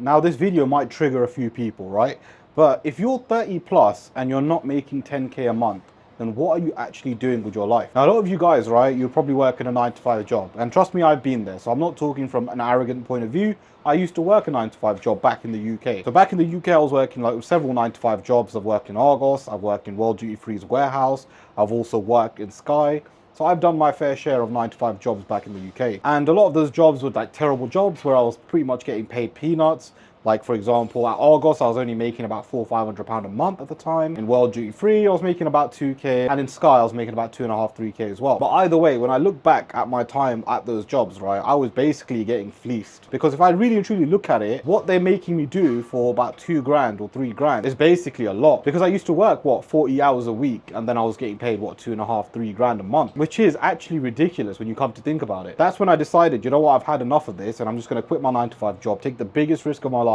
Now this video might trigger a few people, right? But if you're 30 plus and you're not making 10K a month, then what are you actually doing with your life? Now, a lot of you guys, right, you probably work in a 9 to 5 job. And trust me, I've been there. So I'm not talking from an arrogant point of view. I used to work a 9 to 5 job back in the UK. So back in the UK, I was working like several 9 to 5 jobs. I've worked in Argos, I've worked in World Duty Free's warehouse. I've also worked in Sky. So I've done my fair share of 9 to 5 jobs back in the UK. And a lot of those jobs were like terrible jobs where I was pretty much getting paid peanuts. Like, for example, at Argos, I was only making about £400–500 a month at the time. In World Duty Free, I was making about 2K. And in Sky, I was making about 2.5–3K as well. But either way, when I look back at my time at those jobs, right, I was basically getting fleeced. Because if I really and truly look at it, what they're making me do for about 2 grand or 3 grand is basically a lot. Because I used to work, what, 40 hours a week, and then I was getting paid, what, 2.5–3 grand a month, which is actually ridiculous when you come to think about it. That's when I decided, you know what, I've had enough of this, and I'm just going to quit my 9 to 5 job, take the biggest risk of my life,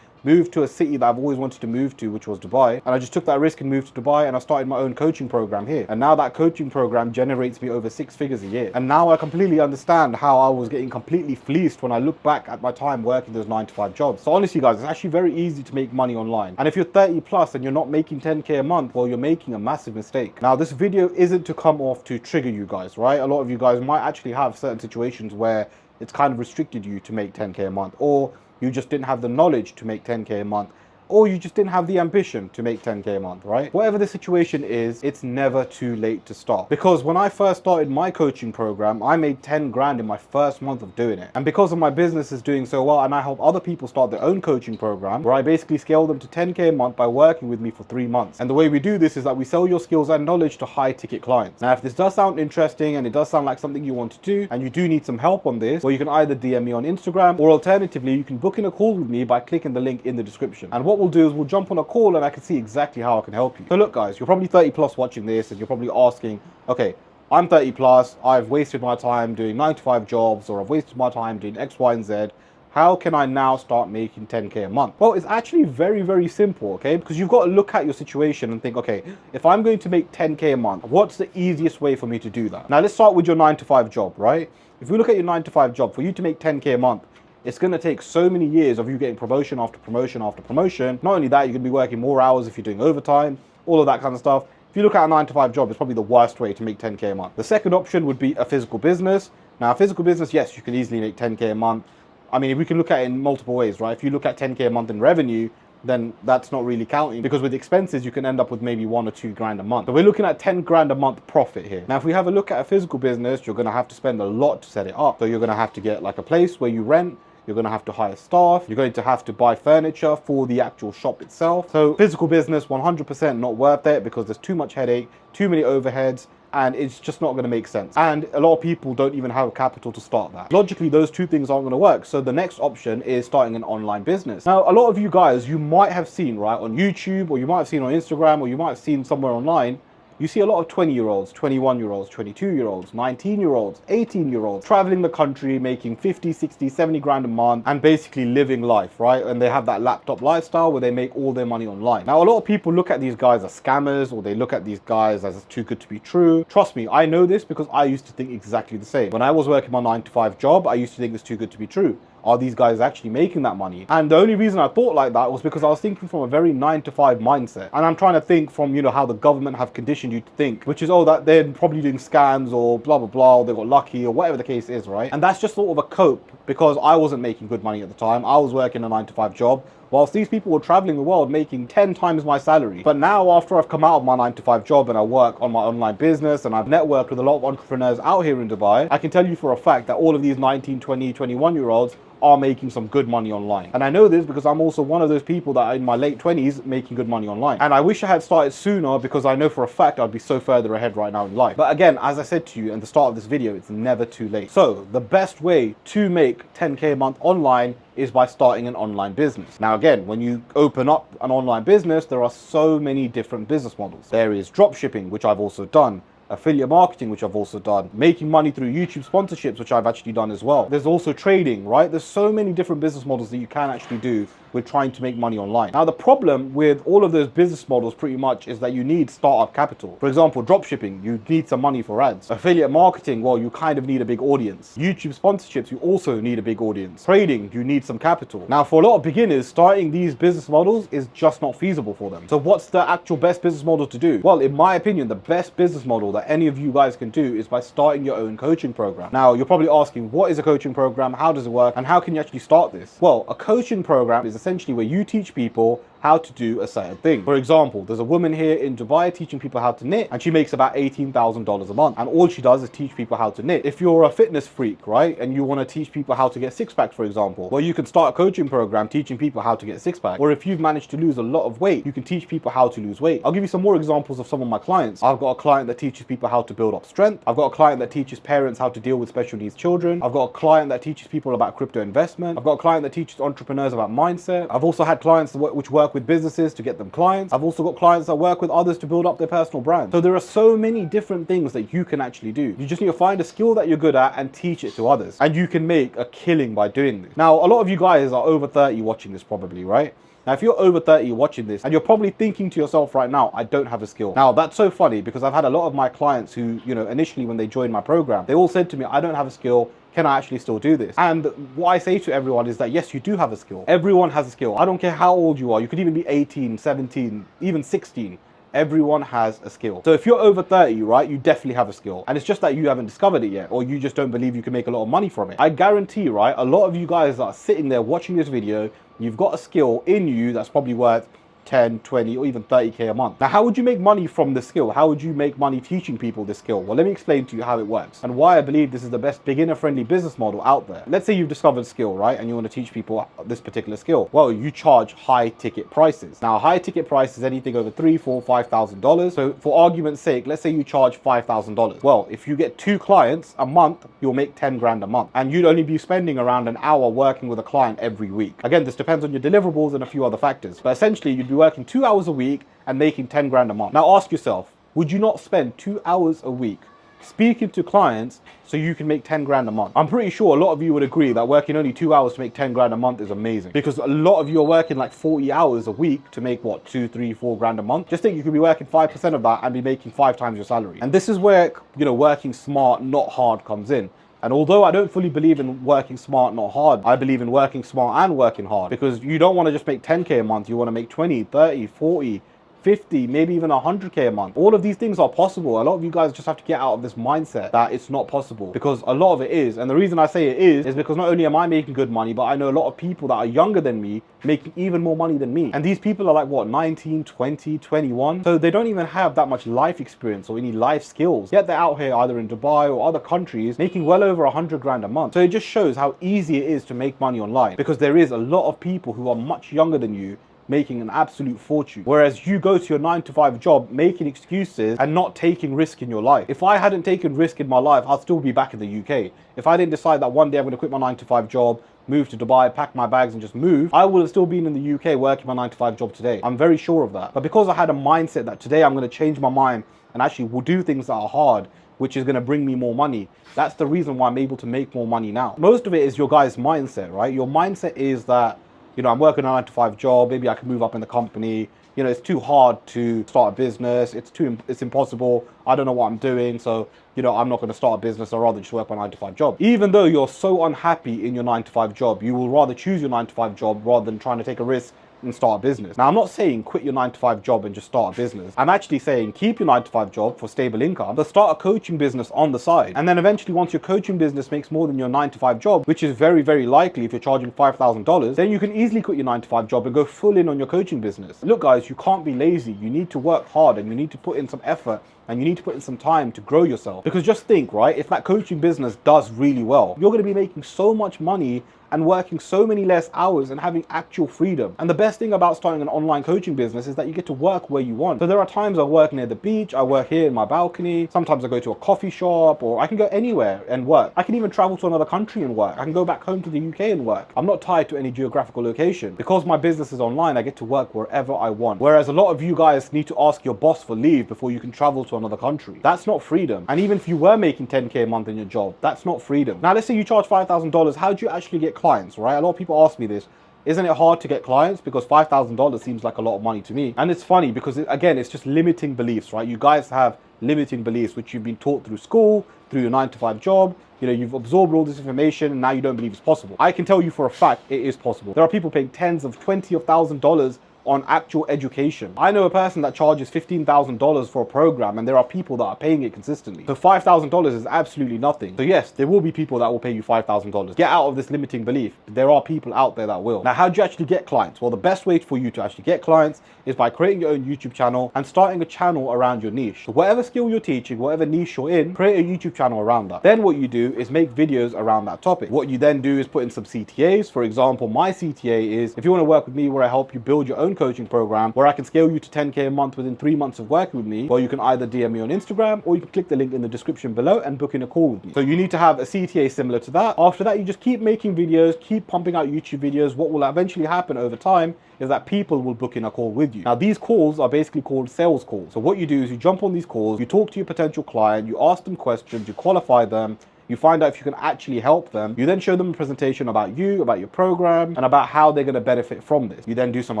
moved to a city that I've always wanted to move to, which was Dubai. And I just took that risk and moved to Dubai, and I started my own coaching program here. And now that coaching program generates me over 6 figures a year. And now I completely understand how I was getting completely fleeced when I look back at my time working those 9 to 5 jobs. So honestly, guys, it's actually very easy to make money online. And if you're 30 plus and you're not making 10K a month, well, you're making a massive mistake. Now, this video isn't to come off to trigger you guys, right? A lot of you guys might actually have certain situations where it's kind of restricted you to make 10K a month, or you just didn't have the knowledge to make 10K a month, or you just didn't have the ambition to make 10K a month, right? Whatever the situation is, it's never too late to start. Because when I first started my coaching program, I made 10 grand in my first month of doing it. And because of my business is doing so well, and I help other people start their own coaching program, where I basically scale them to 10K a month by working with me for 3 months. And the way we do this is that we sell your skills and knowledge to high ticket clients. Now, if this does sound interesting and it does sound like something you want to do, and you do need some help on this, well, you can either DM me on Instagram, or alternatively, you can book in a call with me by clicking the link in the description. And what we'll do is we'll jump on a call and I can see exactly how I can help you. So look, guys, you're probably 30 plus watching this, and you're probably asking, okay, I'm 30 plus, I've wasted my time doing 9 to 5 jobs, or I've wasted my time doing X, Y, and Z. How can I now start making 10K a month? Well, it's actually very, very simple, okay? Because you've got to look at your situation and think, okay, if I'm going to make 10K a month, what's the easiest way for me to do that? Now, let's start with your 9 to 5 job, right? If we look at your 9 to 5 job, for you to make 10K a month, it's going to take so many years of you getting promotion after promotion after promotion. Not only that, you're going to be working more hours if you're doing overtime, all of that kind of stuff. If you look at a 9 to 5 job, it's probably the worst way to make 10K a month. The second option would be a physical business. Now, a physical business, yes, you can easily make 10K a month. I mean, we can look at it in multiple ways, right? If you look at 10K a month in revenue, then that's not really counting, because with expenses, you can end up with maybe 1 or 2 grand a month. So we're looking at 10 grand a month profit here. Now, if we have a look at a physical business, you're going to have to spend a lot to set it up. So you're going to have to get like a place where you rent. You're going to have to hire staff. You're going to have to buy furniture for the actual shop itself. So physical business, 100% not worth it, because there's too much headache, too many overheads, and it's just not going to make sense. And a lot of people don't even have capital to start that. Logically, those two things aren't going to work. So the next option is starting an online business. Now, a lot of you guys, you might have seen, right, on YouTube, or you might have seen on Instagram, or you might have seen somewhere online, you see a lot of 20-year-olds, 21-year-olds, 22-year-olds, 19-year-olds, 18-year-olds traveling the country, making 50, 60, 70 grand a month, and basically living life, right? And they have that laptop lifestyle where they make all their money online. Now, a lot of people look at these guys as scammers, or they look at these guys as too good to be true. Trust me, I know this because I used to think exactly the same. When I was working my 9 to 5 job, I used to think it's too good to be true. Are these guys actually making that money? And the only reason I thought like that was because I was thinking from a very 9 to 5 mindset. And I'm trying to think from, you know, how the government have conditioned you to think, which is, oh, that they're probably doing scams or blah, blah, blah, or they got lucky or whatever the case is, right? And that's just sort of a cope, because I wasn't making good money at the time. I was working a 9 to 5 job, whilst these people were traveling the world making 10 times my salary. But now, after I've come out of my 9 to 5 job and I work on my online business and I've networked with a lot of entrepreneurs out here in Dubai, I can tell you for a fact that all of these 19, 20, 21-year-olds are making some good money online. And I know this because I'm also one of those people that are in my late 20s making good money online. And I wish I had started sooner, because I know for a fact I'd be so further ahead right now in life. But again, as I said to you at the start of this video, it's never too late. So the best way to make 10K a month online is by starting an online business. Now, again, when you open up an online business, there are so many different business models. There is drop shipping, which I've also done. affiliate marketing, which I've also done, making money through YouTube sponsorships, which I've actually done as well. There's also trading, right? There's so many different business models that you can actually do with trying to make money online. Now, the problem with all of those business models pretty much is that you need startup capital. For example, dropshipping, you need some money for ads. Affiliate marketing, well, you kind of need a big audience. YouTube sponsorships, you also need a big audience. Trading, you need some capital. Now, for a lot of beginners, starting these business models is just not feasible for them. So what's the actual best business model to do? Well, in my opinion, the best business model that any of you guys can do is by starting your own coaching program. Now, you're probably asking, what is a coaching program? How does it work? And how can you actually start this? Well, a coaching program is essentially where you teach people how to do a certain thing. For example, there's a woman here in Dubai teaching people how to knit, and she makes about $18,000 a month. And all she does is teach people how to knit. If you're a fitness freak, right, and you want to teach people how to get six packs, for example, well, you can start a coaching program teaching people how to get six pack. Or if you've managed to lose a lot of weight, you can teach people how to lose weight. I'll give you some more examples of some of my clients. I've got a client that teaches people how to build up strength. I've got a client that teaches parents how to deal with special needs children. I've got a client that teaches people about crypto investment. I've got a client that teaches entrepreneurs about mindset. I've also had clients which work with businesses to get them clients. I've also got clients that work with others to build up their personal brand. So there are so many different things that you can actually do. You just need to find a skill that you're good at and teach it to others. And you can make a killing by doing this. Now, a lot of you guys are over 30 watching this probably, right? Now, if you're over 30 watching this and you're probably thinking to yourself right now, I don't have a skill. Now, that's so funny because I've had a lot of my clients who, initially when they joined my program, they all said to me, I don't have a skill. Can I actually still do this? And what I say to everyone is that, yes, you do have a skill. Everyone has a skill. I don't care how old you are. You could even be 18, 17, even 16. Everyone has a skill. So if you're over 30, right, you definitely have a skill. And it's just that you haven't discovered it yet, or you just don't believe you can make a lot of money from it. I guarantee, right, a lot of you guys that are sitting there watching this video, you've got a skill in you that's probably worth 10, 20, or even 30K a month. Now, how would you make money from this skill? How would you make money teaching people this skill? Well, let me explain to you how it works and why I believe this is the best beginner-friendly business model out there. Let's say you've discovered a skill, right? And you want to teach people this particular skill. Well, you charge high ticket prices. Now, high ticket price is anything over $3,000, $4,000, $5,000. So for argument's sake, let's say you charge $5,000. Well, if you get 2 clients a month, you'll make 10 grand a month. And you'd only be spending around an hour working with a client every week. Again, this depends on your deliverables and a few other factors. But essentially, you'd be working 2 hours a week and making 10 grand a month. Now ask yourself, would you not spend 2 hours a week speaking to clients so you can make 10 grand a month? I'm pretty sure a lot of you would agree that working only 2 hours to make 10 grand a month is amazing, because a lot of you are working like 40 hours a week to make what, 2, 3, 4 grand a month. Just think you could be working 5% of that and be making 5 times your salary. And this is where, working smart, not hard comes in. And although I don't fully believe in working smart, not hard, I believe in working smart and working hard, because you don't want to just make 10K a month. You want to make 20, 30, 40, 50, maybe even 100K a month. All of these things are possible. A lot of you guys just have to get out of this mindset that it's not possible, because a lot of it is. And the reason I say it is because not only am I making good money, but I know a lot of people that are younger than me making even more money than me. And these people are like, what, 19, 20, 21? So they don't even have that much life experience or any life skills. Yet they're out here either in Dubai or other countries making well over 100 grand a month. So it just shows how easy it is to make money online, because there is a lot of people who are much younger than you making an absolute fortune. Whereas you go to your 9-to-5 job making excuses and not taking risk in your life. If I hadn't taken risk in my life, I'd still be back in the UK. If I didn't decide that one day I'm going to quit my 9-to-5 job, move to Dubai, pack my bags and just move, I would have still been in the UK working my 9-to-5 job today. I'm very sure of that. But because I had a mindset that today I'm going to change my mind and actually will do things that are hard, which is going to bring me more money, that's the reason why I'm able to make more money now. Most of it is your guys' mindset, right? Your mindset is that, I'm working a 9-to-5 job, maybe I can move up in the company. It's too hard to start a business. It's impossible. I don't know what I'm doing. So, I'm not going to start a business. I'd rather just work my 9-to-5 job. Even though you're so unhappy in your 9-to-5 job, you will rather choose your 9-to-5 job rather than trying to take a risk and start a business. Now, I'm not saying quit your 9-to-5 job and just start a business. I'm actually saying keep your 9-to-5 job for stable income, but start a coaching business on the side. And then eventually, once your coaching business makes more than your 9-to-5 job, which is very, very likely if you're charging $5,000, then you can easily quit your 9-to-5 job and go full in on your coaching business. Look, guys, you can't be lazy. You need to work hard and you need to put in some effort and you need to put in some time to grow yourself. Because just think, right, if that coaching business does really well, you're going to be making so much money and working so many less hours and having actual freedom. And the best thing about starting an online coaching business is that you get to work where you want. So there are times I work near the beach, I work here in my balcony, sometimes I go to a coffee shop, or I can go anywhere and work. I can even travel to another country and work. I can go back home to the UK and work. I'm not tied to any geographical location. Because my business is online, I get to work wherever I want. Whereas a lot of you guys need to ask your boss for leave before you can travel to to another country. That's not freedom. And even if you were making 10K a month in your job, that's not freedom. Now, let's say you charge $5,000. How do you actually get clients, right? A lot of people ask me this. Isn't it hard to get clients? Because $5,000 seems like a lot of money to me. And it's funny because, again, it's just limiting beliefs, right? You guys have limiting beliefs, which you've been taught through school, through your 9-to-5 job. You know, you've absorbed all this information and now you don't believe it's possible. I can tell you for a fact it is possible. There are people paying tens of $20,000 on actual education. I know a person that charges $15,000 for a program, and there are people that are paying it consistently. So $5,000 is absolutely nothing. So yes, there will be people that will pay you $5,000. Get out of this limiting belief. There are people out there that will. Now, how do you actually get clients? Well, the best way for you to actually get clients is by creating your own YouTube channel and starting a channel around your niche. So whatever skill you're teaching, whatever niche you're in, create a YouTube channel around that. Then what you do is make videos around that topic. What you then do is put in some CTAs. For example, my CTA is, if you want to work with me where I help you build your own coaching program where I can scale you to 10K a month within 3 months of working with me, well, you can either DM me on Instagram or you can click the link in the description below and book in a call with me. So you need to have a CTA similar to that. After that, you just keep making videos, keep pumping out YouTube videos. What will eventually happen over time is that people will book in a call with you. Now, these calls are basically called sales calls. So what you do is you jump on these calls, you talk to your potential client, you ask them questions, you qualify them, you find out if you can actually help them. You then show them a presentation about you, about your program, and about how they're going to benefit from this. You then do some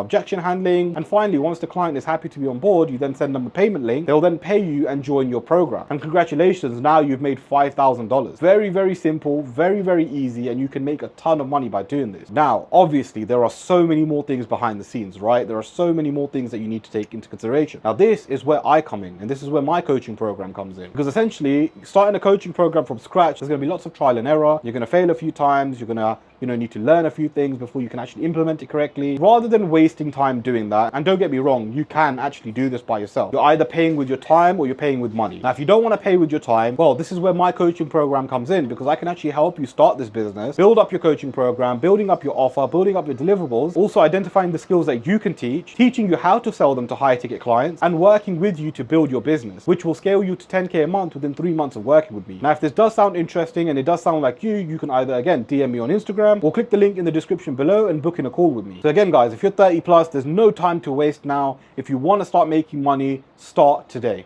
objection handling. And finally, once the client is happy to be on board, you then send them a payment link. They'll then pay you and join your program. And congratulations, now you've made $5,000. Very, very simple, very, very easy, and you can make a ton of money by doing this. Now, obviously, there are so many more things behind the scenes, right? There are so many more things that you need to take into consideration. Now, this is where I come in, and this is where my coaching program comes in. Because essentially, starting a coaching program from scratch, there's going to be lots of trial and error. You're going to fail a few times. You're going to need to learn a few things before you can actually implement it correctly. Rather than wasting time doing that, and don't get me wrong, you can actually do this by yourself. You're either paying with your time or you're paying with money. Now, if you don't want to pay with your time, well, this is where my coaching program comes in, because I can actually help you start this business, build up your coaching program, building up your offer, building up your deliverables, also identifying the skills that you can teach, teaching you how to sell them to high ticket clients, and working with you to build your business, which will scale you to 10K a month within 3 months of working with me. Now, if this does sound interesting and it does sound like you can either, again, DM me on Instagram or click the link in the description below and book in a call with me. So again, guys, if you're 30 plus, there's no time to waste now. If you want to start making money, start today.